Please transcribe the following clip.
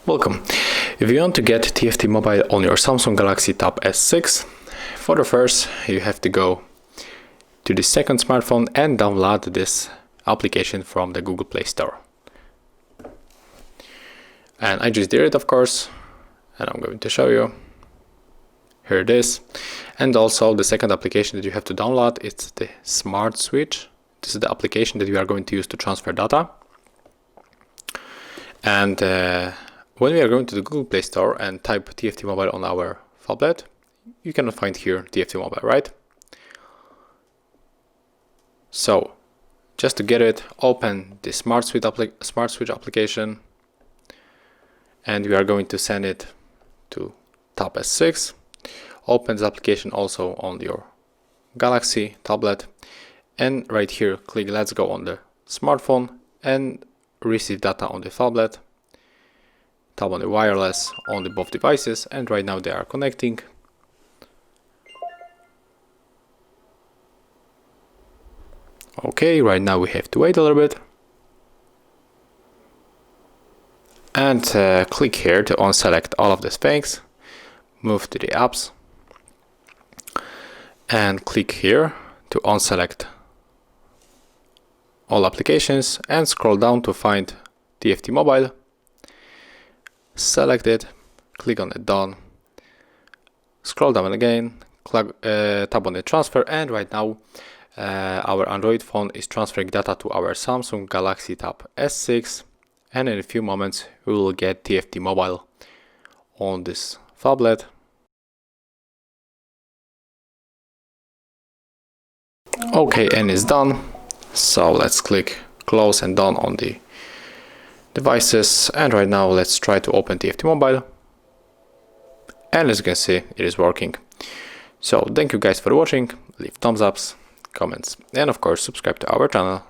Welcome. If you want to get TFT Mobile on your Samsung Galaxy Tab S6, for the first you have to go to the second smartphone and download this application from the Google Play Store. And I just did it, of course, and I'm going to show you. Here it is. And also the second application that you have to download, it's the Smart Switch. This is the application that we are going to use to transfer data. And when we are going to the Google Play Store and type TFT Mobile on our phablet, you cannot find here TFT Mobile, right? So, just to get it, open the Smart Switch application, and we are going to send it to Tab S6. Open the application also on your Galaxy tablet, and right here click Let's Go on the smartphone and receive data on the phablet. Tap on the wireless on the both devices, and right now they are connecting. Okay, right now we have to wait a little bit. And click here to unselect all of these things. Move to the apps. And click here to unselect all applications and scroll down to find TFT Mobile. Select it, click on it, done. Scroll down again, tap on the transfer, and right now our Android phone is transferring data to our Samsung Galaxy Tab S6, and in a few moments we will get TFT Mobile on this phablet. Okay, and it's done. So let's click close and done on the devices, and right now let's try to open TFT Mobile, and as you can see, it is working. So thank you guys for watching. Leave thumbs ups, comments, and of course subscribe to our channel.